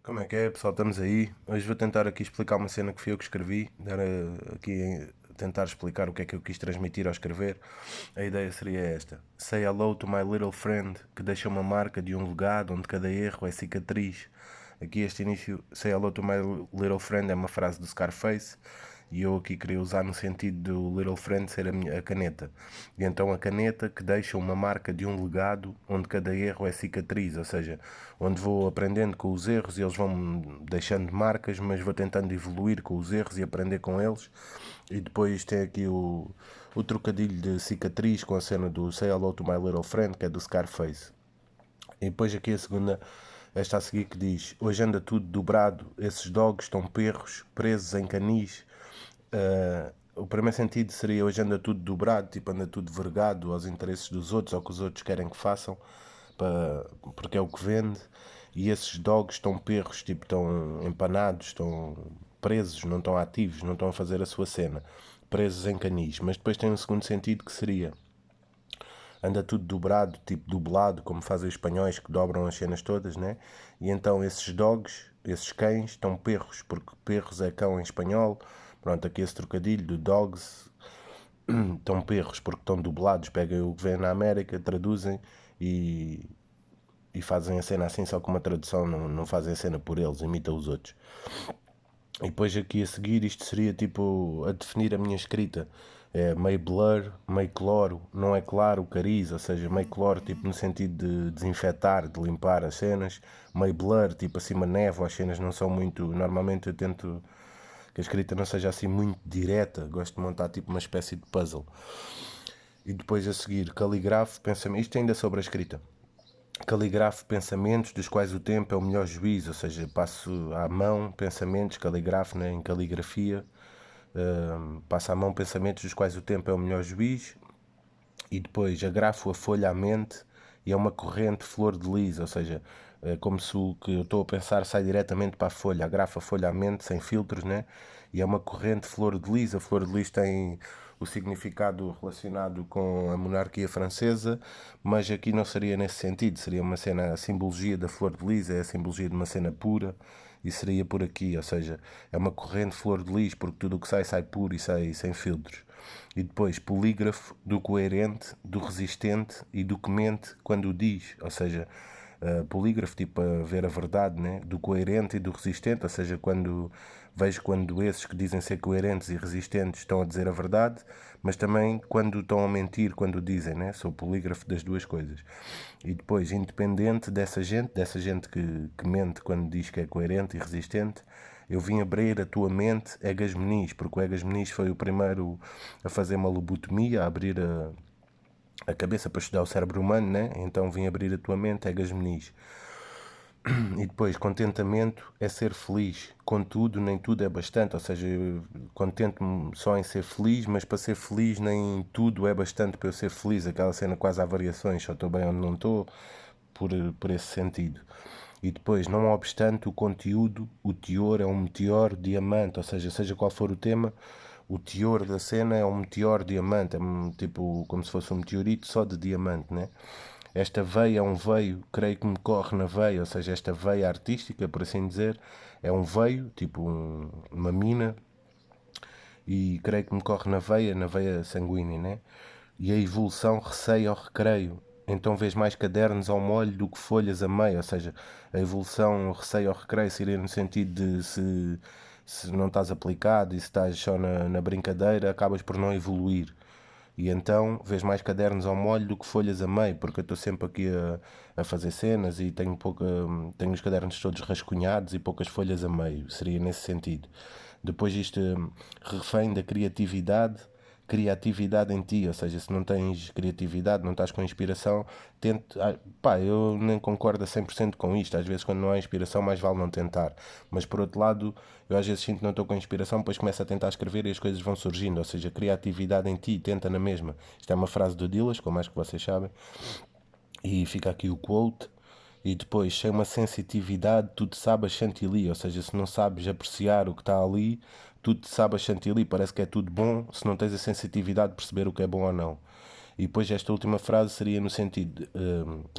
Como é que é, pessoal? Estamos aí. Hoje vou tentar aqui explicar uma cena que fui eu que escrevi. Tentar explicar o que é que eu quis transmitir ao escrever. A ideia seria esta: Say hello to my little friend, que deixa uma marca de um legado onde cada erro é cicatriz. Aqui este início, Say hello to my little friend, é uma frase do Scarface. E eu aqui queria usar no sentido do Little Friend ser a caneta. E então a caneta que deixa uma marca de um legado onde cada erro é cicatriz, ou seja, onde vou aprendendo com os erros e eles vão deixando marcas, mas vou tentando evoluir com os erros e aprender com eles. E depois tem aqui o trocadilho de cicatriz com a cena do Say Hello to My Little Friend, que é do Scarface. E depois aqui a segunda, esta a seguir, que diz: Hoje anda tudo dobrado, esses dogs estão perros, presos em canis. O primeiro sentido seria: hoje anda tudo dobrado, tipo anda tudo vergado aos interesses dos outros, ao que os outros querem que façam, porque é o que vende. E esses dogs estão perros, tipo estão empanados, estão presos, não estão ativos, não estão a fazer a sua cena, presos em canis. Mas depois tem um segundo sentido que seria: anda tudo dobrado, tipo dublado, como fazem os espanhóis que dobram as cenas todas, né? E então esses dogs, esses cães, estão perros, porque perros é cão em espanhol. Pronto, aqui esse trocadilho do dogs, estão perros porque estão dublados, pegam o que vem na América, traduzem e, e fazem a cena assim só com uma tradução, não fazem a cena por eles, imitam os outros. E depois aqui a seguir isto seria tipo a definir a minha escrita. É meio blur, meio cloro, não é claro o cariz, ou seja, meio cloro tipo no sentido de desinfetar, de limpar as cenas, meio blur, tipo acima névoa, as cenas não são muito. Normalmente eu tento que a escrita não seja assim muito direta, gosto de montar tipo uma espécie de puzzle. E depois a seguir, caligrafo, pensamento. Isto ainda é sobre a escrita. Caligrafo pensamentos dos quais o tempo é o melhor juiz, ou seja, passo à mão pensamentos, caligrafo, né, em caligrafia, passo à mão pensamentos dos quais o tempo é o melhor juiz. E depois agrafo a folha à mente e é uma corrente flor de lis, ou seja, é como se o que eu estou a pensar sai diretamente para a folha, agrafo a folha à mente sem filtros, né? E é uma corrente flor de lis. A flor de lis tem o significado relacionado com a monarquia francesa, mas aqui não seria nesse sentido, seria uma cena, a simbologia da flor de lis é a simbologia de uma cena pura e seria por aqui, ou seja, é uma corrente flor de lis porque tudo o que sai sai puro e sai sem filtros. E depois polígrafo do coerente, do resistente e do que mente quando o diz, ou seja, polígrafo tipo a ver a verdade, né? Do coerente e do resistente, ou seja, quando esses que dizem ser coerentes e resistentes estão a dizer a verdade, mas também quando estão a mentir quando dizem, né? Sou polígrafo das duas coisas. E depois, independente dessa gente que mente quando diz que é coerente e resistente, eu vim abrir a tua mente, Egas Meniz, porque o Egas Meniz foi o primeiro a fazer uma lobotomia, a abrir a cabeça para estudar o cérebro humano, né? Então vim abrir a tua mente, Egas Meniz. E depois, contentamento é ser feliz. Contudo, nem tudo é bastante. Ou seja, eu contento-me só em ser feliz, mas para ser feliz, nem tudo é bastante para eu ser feliz. Aquela cena quase há variações, só estou bem onde não estou, por esse sentido. E depois, não obstante o conteúdo, o teor é um meteor diamante. Ou seja qual for o tema, o teor da cena é um meteor diamante. É tipo como se fosse um meteorito só de diamante, né? Esta veia é um veio, creio que me corre na veia, ou seja, esta veia artística, por assim dizer, é um veio, tipo uma mina, e creio que me corre na veia sanguínea, né? E a evolução receio ao recreio. Então vês mais cadernos ao molho do que folhas a meio, ou seja, a evolução receio ao recreio seria no sentido de se não estás aplicado e se estás só na brincadeira, acabas por não evoluir. E então vês mais cadernos ao molho do que folhas a meio, porque eu estou sempre aqui a fazer cenas e tenho os cadernos todos rascunhados e poucas folhas a meio, seria nesse sentido. Depois isto, refém da criatividade em ti, ou seja, se não tens criatividade, não estás com inspiração, tente, pá, eu nem concordo a 100% com isto, às vezes quando não há inspiração mais vale não tentar, mas por outro lado, eu às vezes sinto que não estou com inspiração, depois começo a tentar escrever e as coisas vão surgindo, ou seja, criatividade em ti, tenta na mesma. Isto é uma frase do Dillas, como acho que vocês sabem, e fica aqui o quote. E depois, sem uma sensitividade, tu te sabes chantilly, ou seja, se não sabes apreciar o que está ali, tu te sabes chantilly, parece que é tudo bom, se não tens a sensitividade de perceber o que é bom ou não. E depois esta última frase seria no sentido,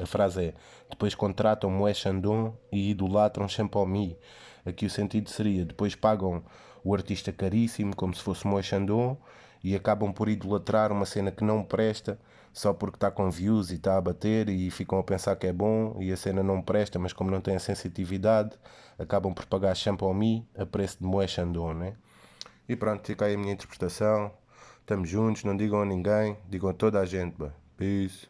a frase é, depois contratam Moé Chandon e idolatram Champomy. Aqui o sentido seria, depois pagam o artista caríssimo, como se fosse Moé Chandon, e acabam por idolatrar uma cena que não presta, só porque está com views e está a bater, e ficam a pensar que é bom, e a cena não presta, mas como não tem a sensitividade, acabam por pagar Champomy a preço de Moé Chandon, né? E pronto, fica aí a minha interpretação. Estamos juntos, não digam a ninguém, digam a toda a gente, pá. Peace.